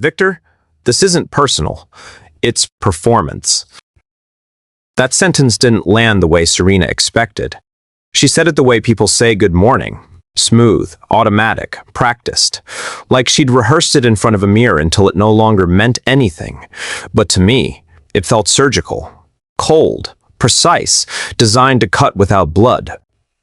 Victor, this isn't personal. It's performance. That sentence didn't land the way Serena expected. She said it the way people say good morning. Smooth, automatic, practiced. Like she'd rehearsed it in front of a mirror until it no longer meant anything. But to me, it felt surgical, cold, precise, designed to cut without blood.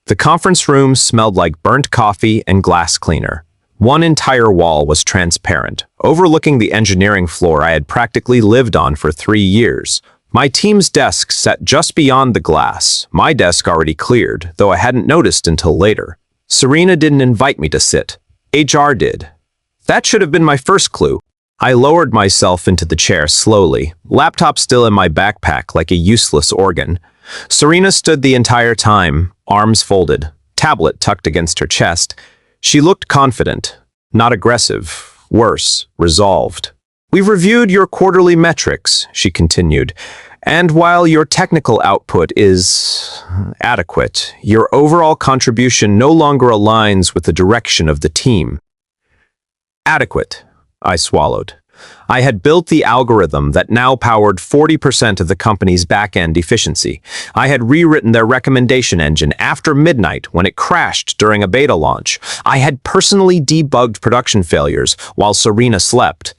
The conference room smelled like burnt coffee and glass cleaner. One entire wall was transparent, overlooking the engineering floor I had practically lived on for 3 years. My team's desk sat just beyond the glass, my desk already cleared, though I hadn't noticed until later. Serena didn't invite me to sit. HR did. That should have been my first clue. I lowered myself into the chair slowly, laptop still in my backpack like a useless organ. Serena stood the entire time, arms folded, tablet tucked against her chest. She looked confident, not aggressive, worse, resolved. "We've reviewed your quarterly metrics," she continued, "and while your technical output is adequate, your overall contribution no longer aligns with the direction of the team." Adequate, I swallowed. I had built the algorithm that now powered 40% of the company's back-end efficiency. I had rewritten their recommendation engine after midnight when it crashed during a beta launch. I had personally debugged production failures while Serena slept.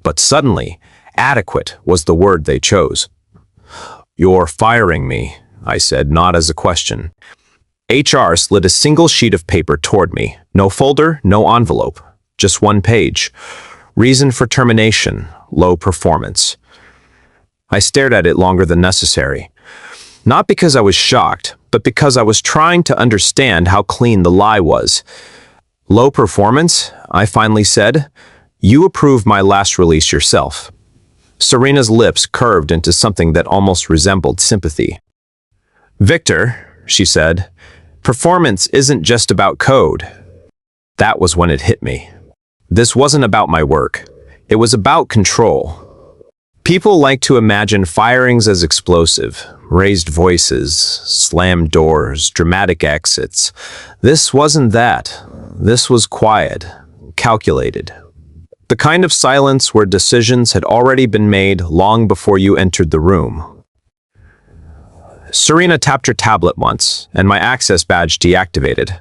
But suddenly, adequate was the word they chose. "You're firing me," I said, not as a question. HR slid a single sheet of paper toward me. No folder, no envelope, just one page. Reason for termination, low performance. I stared at it longer than necessary. Not because I was shocked, but because I was trying to understand how clean the lie was. "Low performance?" I finally said. "You approved my last release yourself." Serena's lips curved into something that almost resembled sympathy. "Victor," she said, "performance isn't just about code." That was when it hit me. This wasn't about my work. It was about control. People like to imagine firings as explosive, raised voices, slammed doors, dramatic exits. This wasn't that. This was quiet, calculated. The kind of silence where decisions had already been made long before you entered the room. Serena tapped her tablet once, and my access badge deactivated.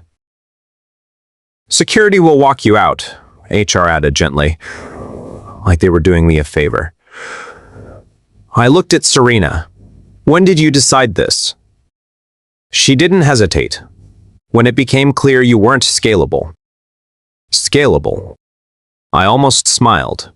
"Security will walk you out," HR added gently, like they were doing me a favor. I looked at Serena. "When did you decide this?" She didn't hesitate. "When it became clear you weren't scalable." Scalable. I almost smiled.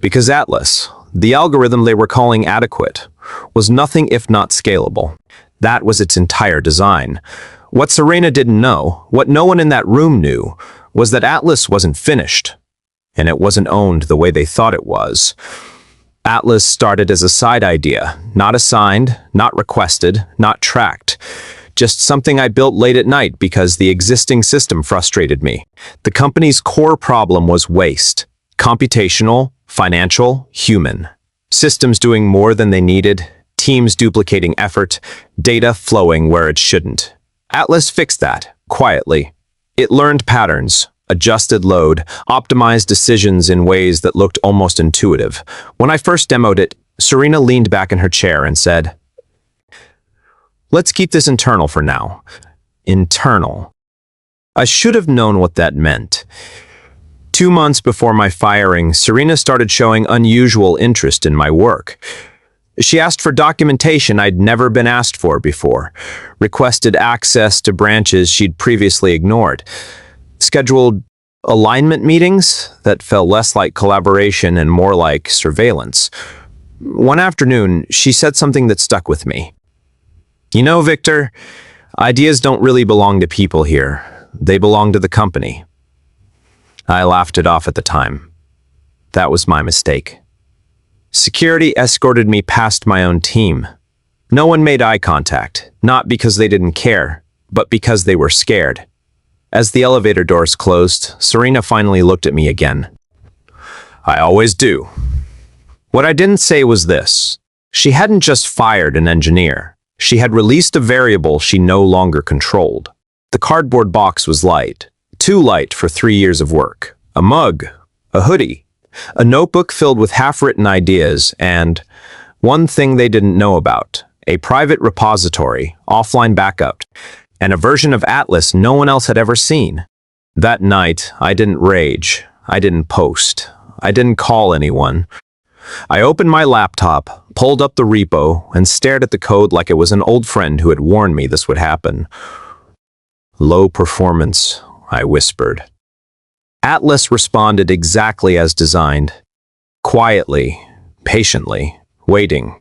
Because Atlas, the algorithm they were calling adequate, was nothing if not scalable. That was its entire design. What Serena didn't know, what no one in that room knew, was that Atlas wasn't finished, and it wasn't owned the way they thought it was. Atlas started as a side idea, not assigned, not requested, not tracked. Just something I built late at night because the existing system frustrated me. The company's core problem was waste. Computational, financial, human. Systems doing more than they needed, teams duplicating effort, data flowing where it shouldn't. Atlas fixed that, quietly. It learned patterns, adjusted load, optimized decisions in ways that looked almost intuitive. When I first demoed it, Serena leaned back in her chair and said, "Let's keep this internal for now." Internal. I should have known what that meant. 2 months before my firing, Serena started showing unusual interest in my work. She asked for documentation I'd never been asked for before, requested access to branches she'd previously ignored, scheduled alignment meetings that felt less like collaboration and more like surveillance. One afternoon, she said something that stuck with me. "You know, Victor, ideas don't really belong to people here. They belong to the company." I laughed it off at the time. That was my mistake. Security escorted me past my own team. No one made eye contact, not because they didn't care, but because they were scared. As the elevator doors closed, Serena finally looked at me again. "I always do." What I didn't say was this. She hadn't just fired an engineer. She had released a variable she no longer controlled. The cardboard box was light, too light for 3 years of work. A mug, a hoodie, A notebook filled with half-written ideas and one thing they didn't know about, a private repository, offline backup, and a version of Atlas no one else had ever seen. That night, I didn't rage. I didn't post. I didn't call anyone. I opened my laptop, pulled up the repo, and stared at the code like it was an old friend who had warned me this would happen. Low performance, I whispered. Atlas responded exactly as designed. Quietly, patiently, waiting.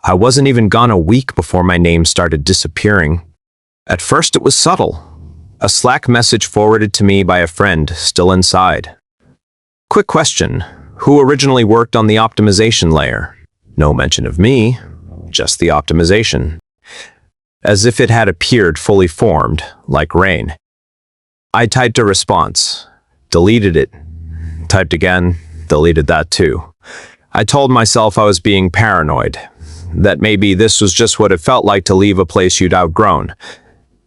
I wasn't even gone a week before my name started disappearing. At first it was subtle. A Slack message forwarded to me by a friend still inside. Quick question. Who originally worked on the optimization layer? No mention of me, just the optimization. As if it had appeared fully formed, like rain. I typed a response, deleted it, typed again, deleted that too. I told myself I was being paranoid, that maybe this was just what it felt like to leave a place you'd outgrown.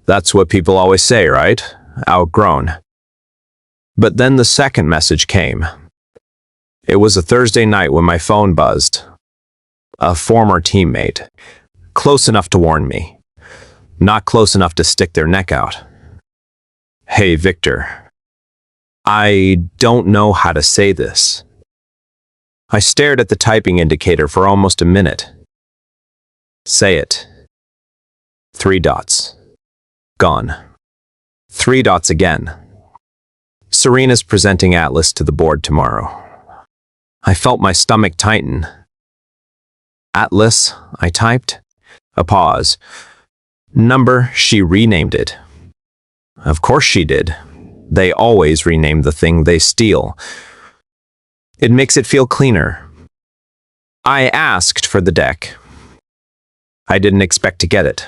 That's what people always say, right? Outgrown. But then the second message came. It was a Thursday night when my phone buzzed. A former teammate. Close enough to warn me. Not close enough to stick their neck out. Hey, Victor. I don't know how to say this. I stared at the typing indicator for almost a minute. Say it. 3 dots. Gone. 3 dots again. Serena's presenting Atlas to the board tomorrow. I felt my stomach tighten. Atlas, I typed. A pause. Number, she renamed it. Of course she did. They always rename the thing they steal. It makes it feel cleaner. I asked for the deck. I didn't expect to get it.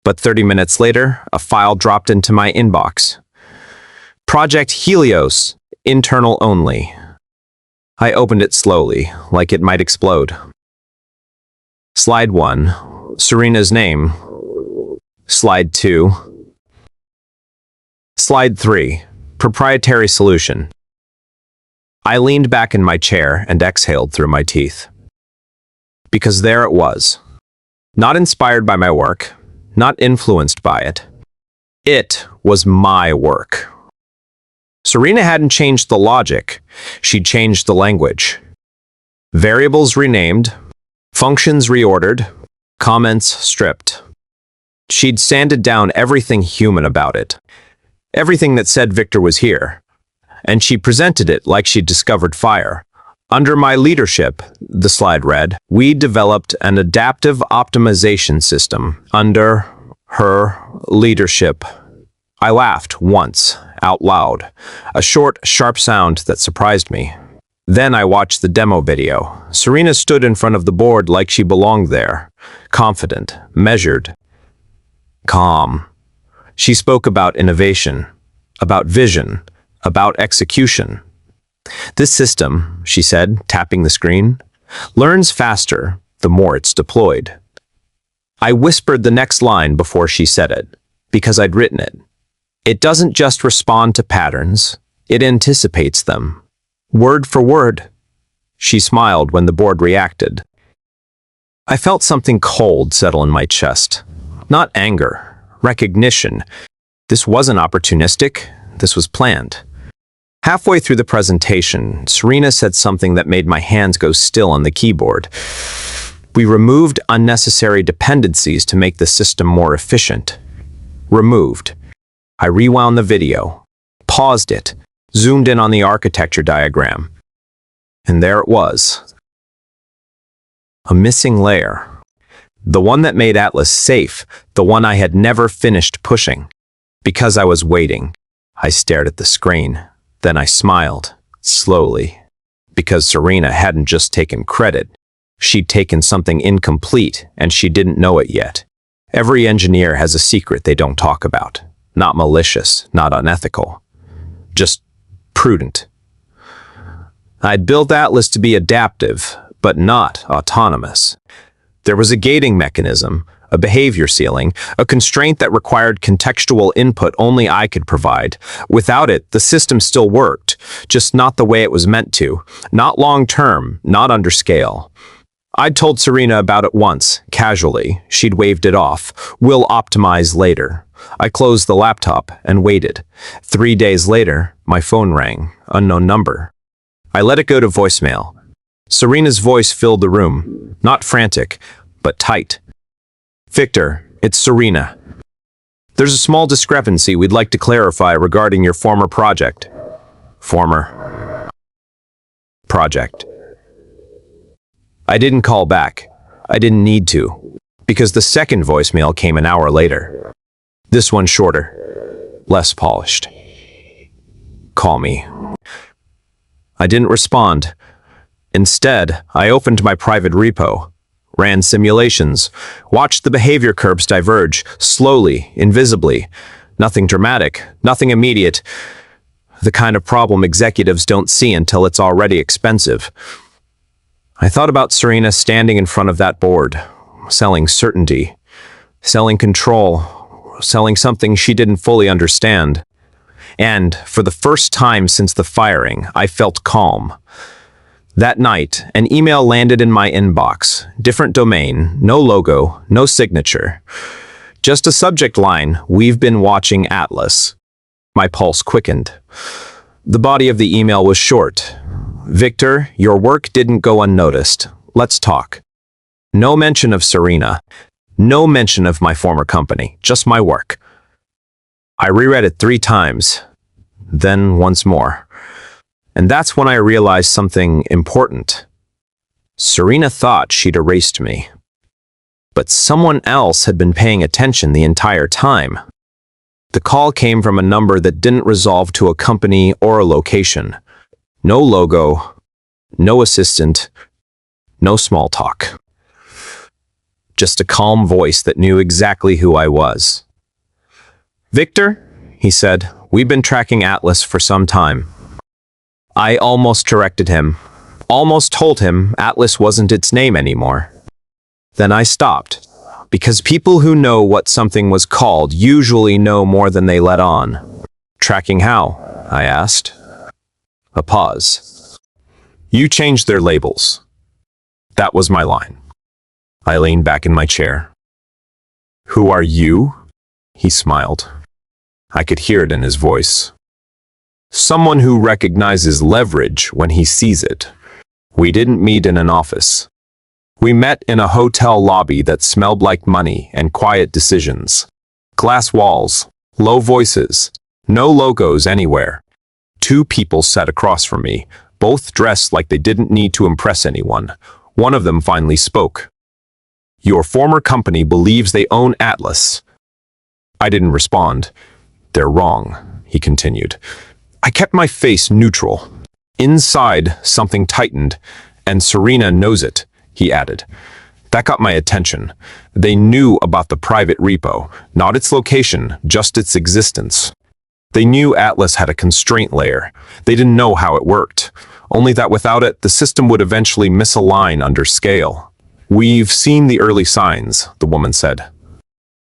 But 30 minutes later, a file dropped into my inbox. Project Helios, internal only. I opened it slowly, like it might explode. Slide 1, Serena's name. Slide 2. Slide 3, proprietary solution. I leaned back in my chair and exhaled through my teeth. Because there it was. Not inspired by my work, not influenced by it. It was my work. Serena hadn't changed the logic, she'd changed the language. Variables renamed, functions reordered, comments stripped. She'd sanded down everything human about it, everything that said Victor was here, and she presented it like she'd discovered fire. Under my leadership, the slide read, we developed an adaptive optimization system. Under her leadership. I laughed once, out loud, a short, sharp sound that surprised me. Then I watched the demo video. Serena stood in front of the board like she belonged there, confident, measured, calm. She spoke about innovation, about vision, about execution. This system, she said, tapping the screen, learns faster the more it's deployed. I whispered the next line before she said it, because I'd written it. It doesn't just respond to patterns, it anticipates them. Word for word. She smiled when the board reacted. I felt something cold settle in my chest. Not anger, recognition. This wasn't opportunistic, this was planned. Halfway through the presentation, Serena said something that made my hands go still on the keyboard. We removed unnecessary dependencies to make the system more efficient. Removed. I rewound the video, paused it, zoomed in on the architecture diagram. And there it was. A missing layer. The one that made Atlas safe, the one I had never finished pushing. Because I was waiting, I stared at the screen. Then I smiled, slowly. Because Serena hadn't just taken credit. She'd taken something incomplete, and she didn't know it yet. Every engineer has a secret they don't talk about. Not malicious, not unethical. Just prudent. I'd built Atlas to be adaptive, but not autonomous. There was a gating mechanism, a behavior ceiling, a constraint that required contextual input only I could provide. Without it, the system still worked, just not the way it was meant to. Not long-term, not under scale. I'd told Serena about it once, casually. She'd waved it off. We'll optimize later. I closed the laptop and waited. 3 days later, my phone rang. Unknown number. I let it go to voicemail. Serena's voice filled the room. Not frantic, but tight. Victor, it's Serena. There's a small discrepancy we'd like to clarify regarding your former project. Former project. I didn't call back. I didn't need to, because the second voicemail came an hour later. This one shorter, less polished. Call me. I didn't respond. Instead, I opened my private repo, ran simulations, watched the behavior curves diverge, slowly, invisibly. Nothing dramatic, nothing immediate. The kind of problem executives don't see until it's already expensive. I thought about Serena standing in front of that board, selling certainty, selling control, selling something she didn't fully understand. And, for the first time since the firing, I felt calm. That night, an email landed in my inbox. Different domain, no logo, no signature. Just a subject line, "We've been watching Atlas." My pulse quickened. The body of the email was short. "Victor, your work didn't go unnoticed. Let's talk." No mention of Serena. No mention of my former company. Just my work. I reread it 3 times. Then once more. And that's when I realized something important. Serena thought she'd erased me. But someone else had been paying attention the entire time. The call came from a number that didn't resolve to a company or a location. No logo, no assistant, no small talk. Just a calm voice that knew exactly who I was. "Victor," he said, "we've been tracking Atlas for some time." I almost corrected him, almost told him Atlas wasn't its name anymore. Then I stopped, because people who know what something was called usually know more than they let on. "Tracking how?" I asked. A pause. "You changed their labels." That was my line. I leaned back in my chair. "Who are you?" He smiled. I could hear it in his voice. "Someone who recognizes leverage when he sees it. We didn't meet in an office. We met in a hotel lobby that smelled like money and quiet decisions. Glass walls, low voices, no logos anywhere. 2 people sat across from me, both dressed like they didn't need to impress anyone. One of them finally spoke. "Your former company believes they own Atlas." I didn't respond. "They're wrong," he continued. I kept my face neutral. Inside, something tightened, and Serena knows it, he added. That got my attention. They knew about the private repo, not its location, just its existence. They knew Atlas had a constraint layer. They didn't know how it worked. Only that without it, the system would eventually misalign under scale. "We've seen the early signs," the woman said.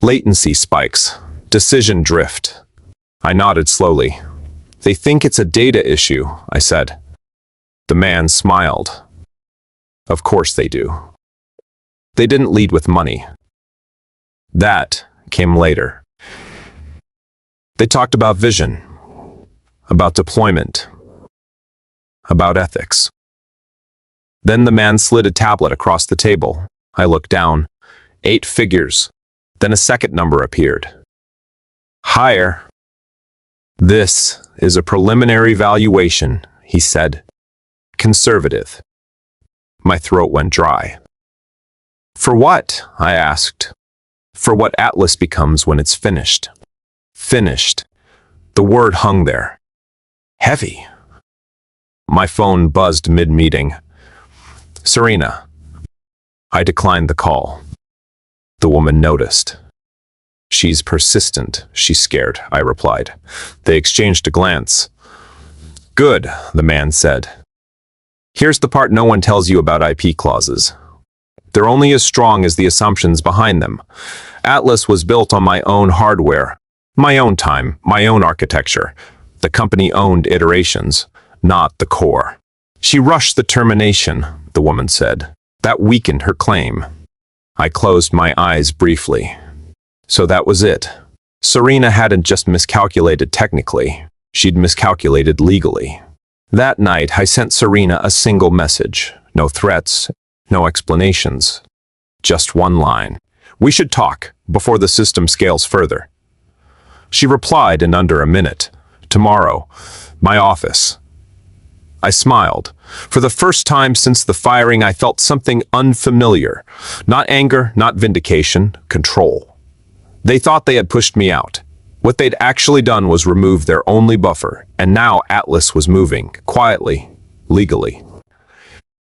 "Latency spikes. Decision drift." I nodded slowly. "They think it's a data issue," I said. The man smiled. "Of course they do. They didn't lead with money. That came later. They talked about vision, about deployment, about ethics." Then the man slid a tablet across the table. I looked down. 8 figures. Then a second number appeared. "Higher." "This is a preliminary valuation," he said. "Conservative." My throat went dry. "For what?" I asked. "For what Atlas becomes when it's finished." Finished. The word hung there. Heavy. My phone buzzed mid-meeting. "Serena." I declined the call. The woman noticed. "She's persistent. She's scared," I replied. They exchanged a glance. "Good," the man said. "Here's the part no one tells you about IP clauses. They're only as strong as the assumptions behind them. Atlas was built on my own hardware, my own time, my own architecture. The company owned iterations, not the core. She rushed the termination, the woman said. That weakened her claim. I closed my eyes briefly. So that was it. Serena hadn't just miscalculated technically, she'd miscalculated legally. That night, I sent Serena a single message. No threats, no explanations. Just one line. We should talk before the system scales further. She replied in under a minute. Tomorrow, my office. I smiled. For the first time since the firing, I felt something unfamiliar. Not anger, not vindication, control. They thought they had pushed me out. What they'd actually done was remove their only buffer, and now Atlas was moving, quietly, legally,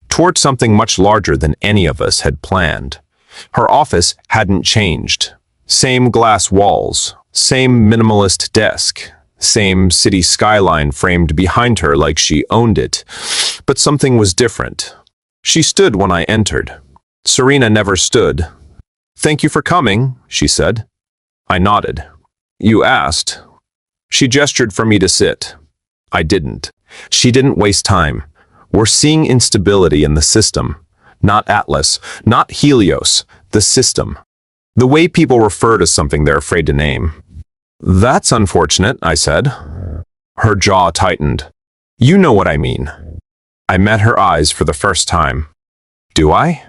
toward something much larger than any of us had planned. Her office hadn't changed. Same glass walls, same minimalist desk, same city skyline framed behind her like she owned it. But something was different. She stood when I entered. Serena never stood. "Thank you for coming," she said. I nodded. "You asked." She gestured for me to sit. I didn't. She didn't waste time. We're seeing instability in the system. Not Atlas, not Helios, the system. The way people refer to something they're afraid to name. "That's unfortunate," I said. Her jaw tightened. "You know what I mean." I met her eyes for the first time. "Do I?"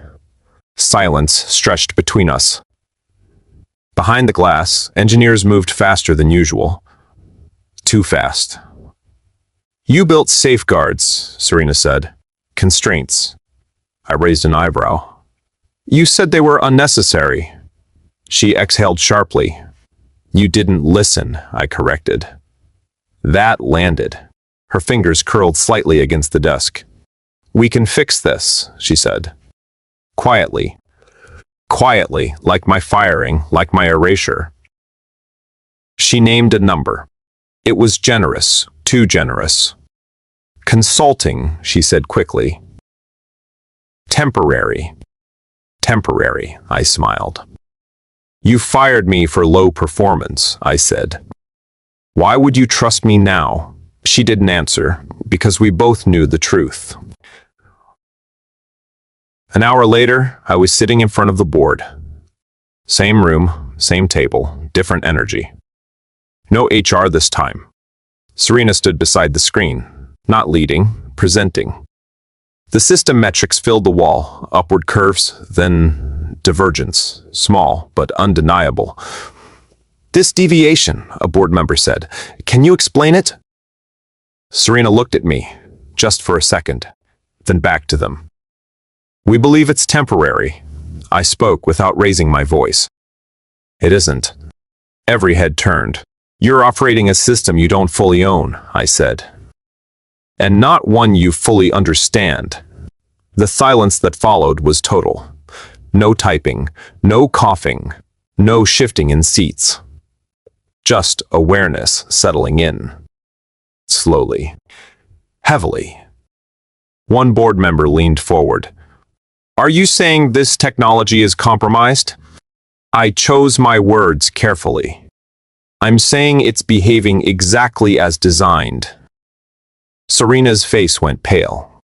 Silence stretched between us. Behind the glass, engineers moved faster than usual. Too fast. "You built safeguards," Serena said. "Constraints." I raised an eyebrow. "You said they were unnecessary." She exhaled sharply. "You didn't listen," I corrected. That landed. Her fingers curled slightly against the desk. "We can fix this," she said. Quietly. Quietly, like my firing, like my erasure. She named a number. It was generous, too generous. "Consulting," she said quickly. "Temporary." "Temporary," I smiled. "You fired me for low performance," I said. "Why would you trust me now?" She didn't answer, because we both knew the truth. An hour later, I was sitting in front of the board. Same room, same table, different energy. No HR this time. Serena stood beside the screen, not leading, presenting. The system metrics filled the wall, upward curves, then divergence, small but undeniable. "This deviation," a board member said. "Can you explain it?" Serena looked at me, just for a second, then back to them. "We believe it's temporary." I spoke without raising my voice. "It isn't." Every head turned. "You're operating a system you don't fully own," I said. "And not one you fully understand." The silence that followed was total. No typing, no coughing, no shifting in seats. Just awareness settling in. Slowly. Heavily. One board member leaned forward. "Are you saying this technology is compromised?" I chose my words carefully. "I'm saying it's behaving exactly as designed." Serena's face went pale.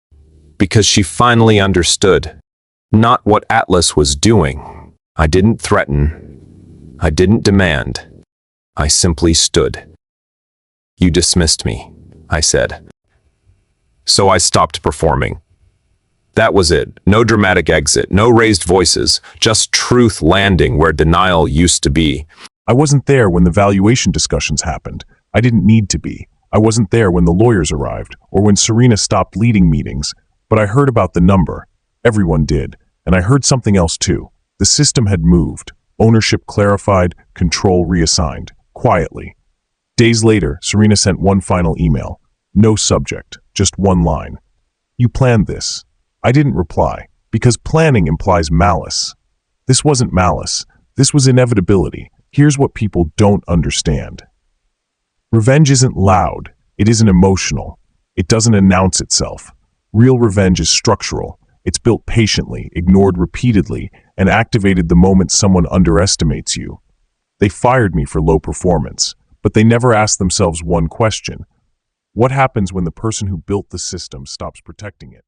Because she finally understood. Not what Atlas was doing. I didn't threaten. I didn't demand. I simply stood. "You dismissed me," I said. So I stopped performing. That was it. No dramatic exit, no raised voices, just truth landing where denial used to be. I wasn't there when the valuation discussions happened. I didn't need to be. I wasn't there when the lawyers arrived, or when Serena stopped leading meetings. But I heard about the number. Everyone did. And I heard something else too. The system had moved. Ownership clarified, control reassigned. Quietly. Days later, Serena sent one final email. No subject, just one line. "You planned this." I didn't reply, because planning implies malice. This wasn't malice. This was inevitability. Here's what people don't understand. Revenge isn't loud. It isn't emotional. It doesn't announce itself. Real revenge is structural. It's built patiently, ignored repeatedly, and activated the moment someone underestimates you. They fired me for low performance, but they never asked themselves one question. What happens when the person who built the system stops protecting it?